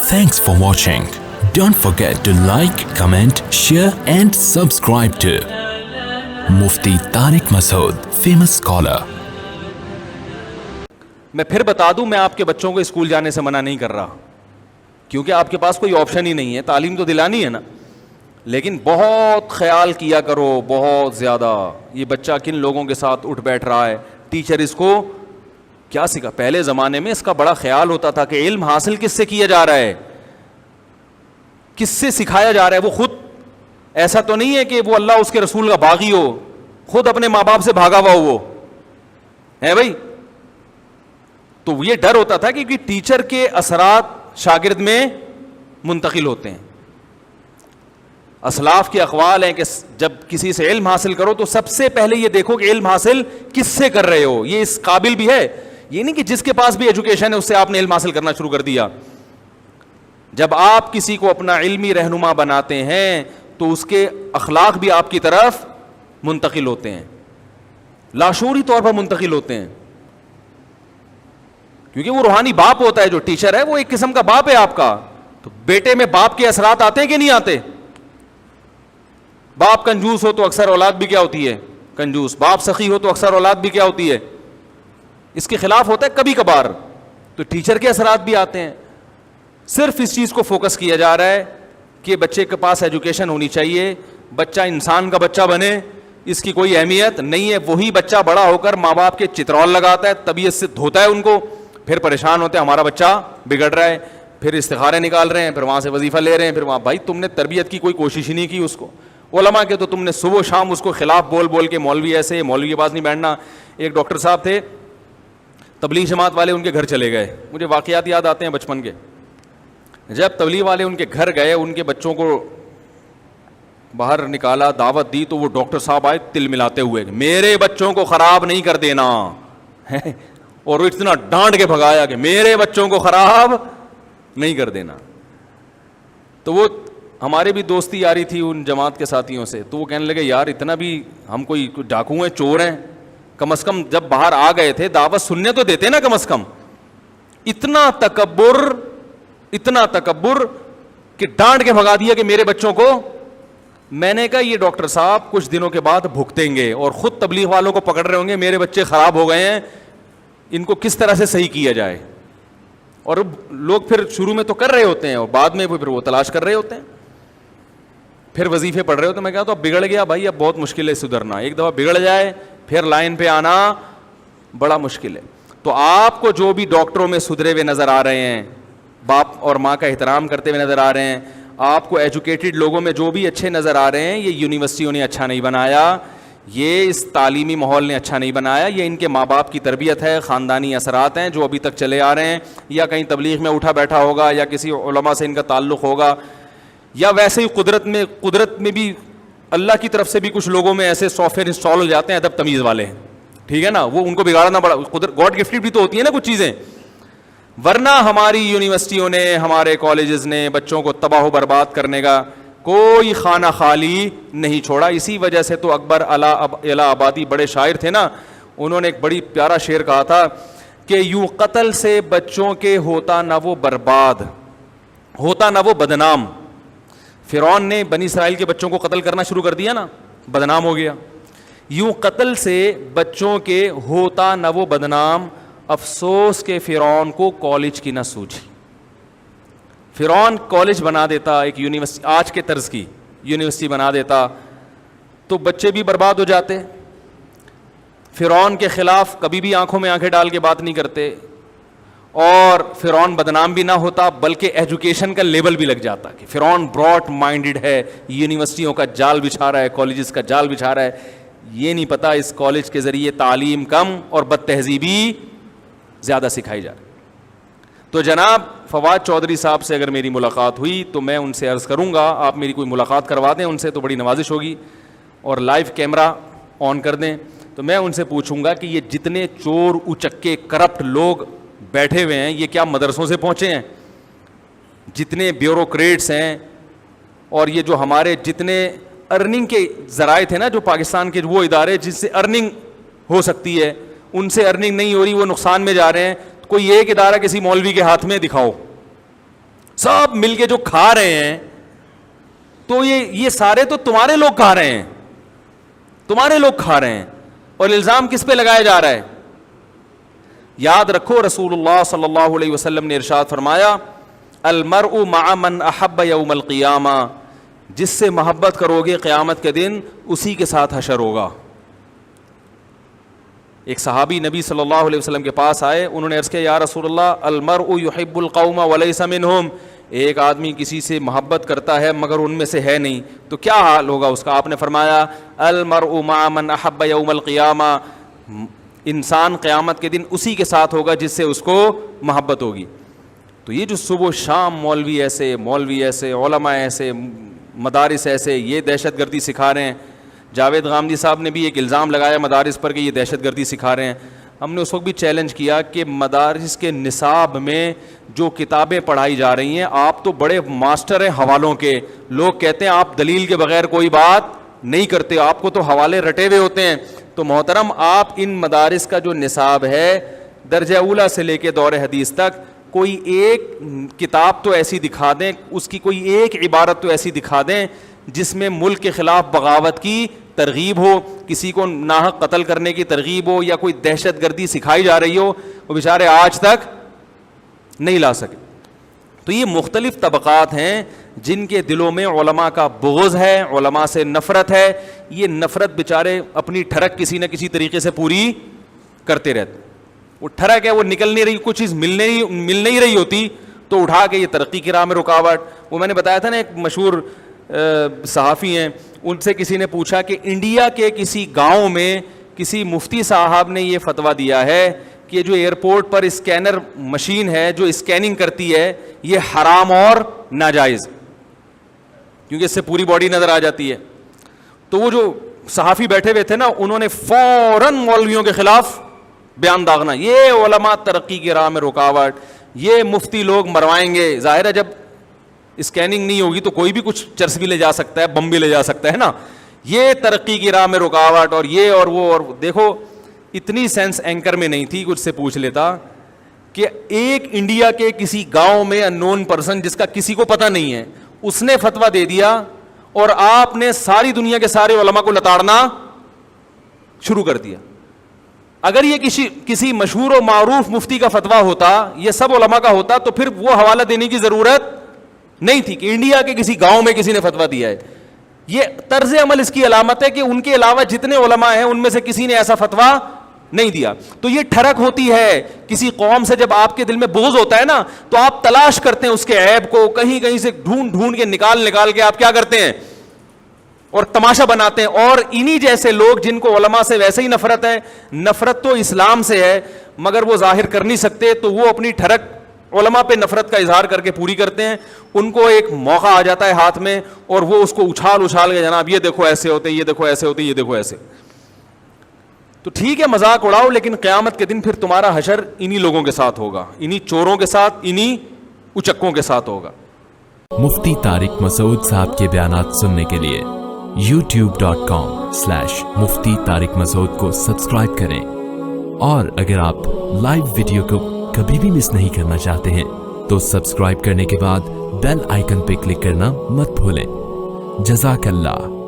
Thanks for watching. Don't forget to like, comment, share and subscribe to Mufti Tariq Masood, famous scholar. میں پھر بتا دوں، میں آپ کے بچوں کو اسکول جانے سے منع نہیں کر رہا، کیونکہ آپ کے پاس کوئی آپشن ہی نہیں ہے، تعلیم تو دلانی ہے نا، لیکن بہت خیال کیا کرو، بہت زیادہ، یہ بچہ کن لوگوں کے ساتھ اٹھ بیٹھ رہا ہے، ٹیچر اس کو کیا سکھا۔ پہلے زمانے میں اس کا بڑا خیال ہوتا تھا کہ علم حاصل کس سے کیا جا رہا ہے، کس سے سکھایا جا رہا ہے۔ وہ خود ایسا تو نہیں ہے کہ وہ اللہ اس کے رسول کا باغی ہو، خود اپنے ماں باپ سے بھاگا ہوا وہ ہے بھائی۔ تو یہ ڈر ہوتا تھا کہ ٹیچر کے اثرات شاگرد میں منتقل ہوتے ہیں۔ اسلاف کے اقوال ہیں کہ جب کسی سے علم حاصل کرو تو سب سے پہلے یہ دیکھو کہ علم حاصل کس سے کر رہے ہو، یہ اس قابل بھی ہے، یہ نہیں کہ جس کے پاس بھی ایجوکیشن ہے اس سے آپ نے علم حاصل کرنا شروع کر دیا۔ جب آپ کسی کو اپنا علمی رہنما بناتے ہیں تو اس کے اخلاق بھی آپ کی طرف منتقل ہوتے ہیں، لاشعوری طور پر منتقل ہوتے ہیں، کیونکہ وہ روحانی باپ ہوتا ہے۔ جو ٹیچر ہے وہ ایک قسم کا باپ ہے آپ کا، تو بیٹے میں باپ کے اثرات آتے ہیں کہ نہیں آتے؟ باپ کنجوس ہو تو اکثر اولاد بھی کیا ہوتی ہے؟ کنجوس۔ باپ سخی ہو تو اکثر اولاد بھی کیا ہوتی ہے؟ اس کے خلاف ہوتا ہے کبھی کبھار، تو ٹیچر کے اثرات بھی آتے ہیں۔ صرف اس چیز کو فوکس کیا جا رہا ہے کہ بچے کے پاس ایجوکیشن ہونی چاہیے، بچہ انسان کا بچہ بنے، اس کی کوئی اہمیت نہیں ہے۔ وہی بچہ بڑا ہو کر ماں باپ کے چترول لگاتا ہے، طبیعت سے دھوتا ہے ان کو، پھر پریشان ہوتے ہیں ہمارا بچہ بگڑ رہا ہے، پھر استخارے نکال رہے ہیں، پھر وہاں سے وظیفہ لے رہے ہیں، پھر وہاں بھائی تم نے تربیت کی کوئی کوشش ہی نہیں کی اس کو۔ علماء کے تو تم نے صبح و شام اس کو خلاف بول بول کے مولوی ایسے، مولوی کے پاس نہیں بیٹھنا۔ ایک ڈاکٹر صاحب تھے تبلیغ جماعت والے، ان کے گھر چلے گئے، مجھے واقعات یاد آتے ہیں بچپن کے۔ جب تبلیغ والے ان کے گھر گئے، ان کے بچوں کو باہر نکالا، دعوت دی، تو وہ ڈاکٹر صاحب آئے تل ملاتے ہوئے، میرے بچوں کو خراب نہیں کر دینا، اور وہ اتنا ڈانٹ کے بھگایا کہ میرے بچوں کو خراب نہیں کر دینا۔ تو وہ ہمارے بھی دوستی یاری تھی ان جماعت کے ساتھیوں سے، تو وہ کہنے لگے یار اتنا بھی ہم کوئی ڈاکو ہیں، چور ہیں، کم از کم جب باہر آ گئے تھے دعوت سننے تو دیتے نا کم از کم۔ اتنا تکبر کہ ڈانٹ کے بھگا دیا کہ میرے بچوں کو۔ میں نے کہا یہ ڈاکٹر صاحب کچھ دنوں کے بعد بھگتیں گے اور خود تبلیغ والوں کو پکڑ رہے ہوں گے، میرے بچے خراب ہو گئے ہیں، ان کو کس طرح سے صحیح کیا جائے۔ اور لوگ پھر شروع میں تو کر رہے ہوتے ہیں اور بعد میں پھر وہ تلاش کر رہے ہوتے ہیں، پھر وظیفے پڑھ رہے ہوتے ہیں۔ میں کہا تو اب بگڑ گیا بھائی، اب بہت مشکل ہے سدھرنا، ایک دفعہ بگڑ جائے پھر لائن پہ آنا بڑا مشکل ہے۔ تو آپ کو جو بھی ڈاکٹروں میں سدھرے ہوئے نظر آ رہے ہیں، باپ اور ماں کا احترام کرتے ہوئے نظر آ رہے ہیں، آپ کو ایجوکیٹڈ لوگوں میں جو بھی اچھے نظر آ رہے ہیں، یہ یونیورسٹیوں نے اچھا نہیں بنایا، یہ اس تعلیمی ماحول نے اچھا نہیں بنایا، یہ ان کے ماں باپ کی تربیت ہے، خاندانی اثرات ہیں جو ابھی تک چلے آ رہے ہیں، یا کہیں تبلیغ میں اٹھا بیٹھا ہوگا، یا کسی علماء سے ان کا تعلق ہوگا، یا ویسے ہی قدرت میں بھی اللہ کی طرف سے بھی کچھ لوگوں میں ایسے سافٹ ویئر انسٹال ہو جاتے ہیں ادب تمیز والے، ٹھیک ہے نا، وہ ان کو بگاڑنا بڑا گاڈ گفٹڈ بھی تو ہوتی ہیں نا کچھ چیزیں۔ ورنہ ہماری یونیورسٹیوں نے، ہمارے کالجز نے بچوں کو تباہ و برباد کرنے کا کوئی خانہ خالی نہیں چھوڑا۔ اسی وجہ سے تو اکبر الہ آبادی بڑے شاعر تھے نا، انہوں نے ایک بڑی پیارا شعر کہا تھا کہ یوں قتل سے بچوں کے ہوتا نہ وہ برباد، ہوتا نہ وہ بدنام۔ فرعون نے بنی اسرائیل کے بچوں کو قتل کرنا شروع کر دیا نا، بدنام ہو گیا۔ یوں قتل سے بچوں کے ہوتا نہ وہ بدنام، افسوس کے فرعون کو کالج کی نہ سوجھی۔ فرعون کالج بنا دیتا، ایک یونیورسٹی آج کے طرز کی یونیورسٹی بنا دیتا، تو بچے بھی برباد ہو جاتے۔ فرعون کے خلاف کبھی بھی آنکھوں میں آنکھیں ڈال کے بات نہیں کرتے، اور فرعون بدنام بھی نہ ہوتا بلکہ ایجوکیشن کا لیبل بھی لگ جاتا کہ فرعون براڈ مائنڈڈ ہے، یونیورسٹیوں کا جال بچھا رہا ہے، کالجز کا جال بچھا رہا ہے۔ یہ نہیں پتا اس کالج کے ذریعے تعلیم کم اور بد تہذیبی زیادہ سکھائی جا رہی۔ تو جناب فواد چودھری صاحب سے اگر میری ملاقات ہوئی تو میں ان سے عرض کروں گا آپ میری کوئی ملاقات کروا دیں ان سے تو بڑی نوازش ہوگی، اور لائیو کیمرہ آن کر دیں، تو میں ان سے پوچھوں گا کہ یہ جتنے چور اچکے کرپٹ لوگ بیٹھے ہوئے ہیں یہ کیا مدرسوں سے پہنچے ہیں؟ جتنے بیوروکریٹس ہیں، اور یہ جو ہمارے جتنے ارننگ کے ذرائع تھے نا، جو پاکستان کے وہ ادارے جس سے ارننگ ہو سکتی ہے، ان سے ارننگ نہیں ہو رہی، وہ نقصان میں جا رہے ہیں۔ کوئی ایک ادارہ کسی مولوی کے ہاتھ میں دکھاؤ، سب مل کے جو کھا رہے ہیں, تو یہ سارے تو تمہارے لوگ کھا رہے ہیں, تمہارے لوگ کھا رہے ہیں, اور الزام کس پہ لگایا جا رہا ہے؟ یاد رکھو رسول اللہ صلی اللہ علیہ وسلم نے ارشاد فرمایا المرء مع من احب یوم القیامہ, جس سے محبت کرو گے قیامت کے دن اسی کے ساتھ حشر ہوگا. ایک صحابی نبی صلی اللہ علیہ وسلم کے پاس آئے, انہوں نے عرض کیا یا رسول اللہ المرء یحب القوم ولیس منہم, ایک آدمی کسی سے محبت کرتا ہے مگر ان میں سے ہے نہیں, تو کیا حال ہوگا اس کا؟ آپ نے فرمایا المرء مع من احب یوم القیامہ, انسان قیامت کے دن اسی کے ساتھ ہوگا جس سے اس کو محبت ہوگی. تو یہ جو صبح و شام مولوی ایسے علماء ایسے مدارس ایسے یہ دہشت گردی سکھا رہے ہیں, جاوید غامدی صاحب نے بھی ایک الزام لگایا مدارس پر کہ یہ دہشت گردی سکھا رہے ہیں. ہم نے اس وقت بھی چیلنج کیا کہ مدارس کے نصاب میں جو کتابیں پڑھائی جا رہی ہیں, آپ تو بڑے ماسٹر ہیں حوالوں کے, لوگ کہتے ہیں آپ دلیل کے بغیر کوئی بات نہیں کرتے, آپ کو تو حوالے رٹے ہوئے ہوتے ہیں. تو محترم آپ ان مدارس کا جو نصاب ہے درجہ اولیٰ سے لے کے دور حدیث تک, کوئی ایک کتاب تو ایسی دکھا دیں, اس کی کوئی ایک عبارت تو ایسی دکھا دیں جس میں ملک کے خلاف بغاوت کی ترغیب ہو, کسی کو ناحق قتل کرنے کی ترغیب ہو, یا کوئی دہشت گردی سکھائی جا رہی ہو, وہ بیچارے آج تک نہیں لا سکے. تو یہ مختلف طبقات ہیں جن کے دلوں میں علماء کا بغض ہے, علماء سے نفرت ہے. یہ نفرت بیچارے اپنی ٹھڑک کسی نہ کسی طریقے سے پوری کرتے رہتے. وہ ٹھڑک ہے, وہ نکل نہیں رہی, کچھ چیز مل نہیں رہی ہوتی تو اٹھا کے یہ ترقی کی راہ میں رکاوٹ. وہ میں نے بتایا تھا نا, ایک مشہور صحافی ہیں, ان سے کسی نے پوچھا کہ انڈیا کے کسی گاؤں میں کسی مفتی صاحب نے یہ فتویٰ دیا ہے کہ جو ایئرپورٹ پر اسکینر مشین ہے جو اسکیننگ کرتی ہے یہ حرام اور ناجائز, کیونکہ اس سے پوری باڈی نظر آ جاتی ہے. تو وہ جو صحافی بیٹھے ہوئے تھے نا, انہوں نے فوراً مولویوں کے خلاف بیان داغنا, یہ علماء ترقی کی راہ میں رکاوٹ, یہ مفتی لوگ مروائیں گے. ظاہر ہے جب اسکیننگ نہیں ہوگی تو کوئی بھی کچھ چرس بھی لے جا سکتا ہے, بم بھی لے جا سکتا ہے نا. یہ ترقی کی راہ میں رکاوٹ, اور یہ اور وہ, اور دیکھو اتنی سینس اینکر میں نہیں تھی, کچھ سے پوچھ لیتا کہ ایک انڈیا کے کسی گاؤں میں ان نون پرسن جس کا کسی کو پتہ نہیں ہے, اس نے فتویٰ دے دیا اور آپ نے ساری دنیا کے سارے علماء کو لتاڑنا شروع کر دیا. اگر یہ کسی مشہور و معروف مفتی کا فتویٰ ہوتا, یہ سب علماء کا ہوتا, تو پھر وہ حوالہ دینے کی ضرورت نہیں تھی کہ انڈیا کے کسی گاؤں میں کسی نے فتویٰ دیا ہے. یہ طرز عمل اس کی علامت ہے کہ ان کے علاوہ جتنے علماء ہیں ان میں سے کسی نے ایسا فتویٰ نہیں دیا. تو یہ ٹھڑک ہوتی ہے کسی قوم سے, جب آپ کے دل میں بغض ہوتا ہے نا تو آپ تلاش کرتے ہیں اس کے عیب کو, کہیں سے ڈھونڈ کے نکال کے آپ کیا کرتے ہیں اور تماشا بناتے ہیں. اور انہی جیسے لوگ جن کو علماء سے ویسے ہی نفرت ہے, نفرت تو اسلام سے ہے مگر وہ ظاہر کر نہیں سکتے, تو وہ اپنی ٹھڑک علماء پہ نفرت کا اظہار کر کے پوری کرتے ہیں. ان کو ایک موقع آ جاتا ہے ہاتھ میں اور وہ اس کو اچھال کے جناب یہ دیکھو ایسے ہوتے, یہ دیکھو ایسے ہوتے, یہ دیکھو ایسے. تو ٹھیک ہے مذاق اڑاؤ, لیکن قیامت کے دن پھر تمہارا حشر انہی لوگوں کے ساتھ ہوگا, انہی چوروں کے ساتھ, انہی اچکوں کے ساتھ ہوگا. مفتی طارق مسعود صاحب کے بیانات سننے کے لیے youtube.com/مفتی طارق مسعود کو سبسکرائب کریں, اور اگر آپ لائیو ویڈیو کو کبھی بھی مس نہیں کرنا چاہتے ہیں تو سبسکرائب کرنے کے بعد بیل آئیکن پہ کلک کرنا مت بھولیں. جزاک اللہ.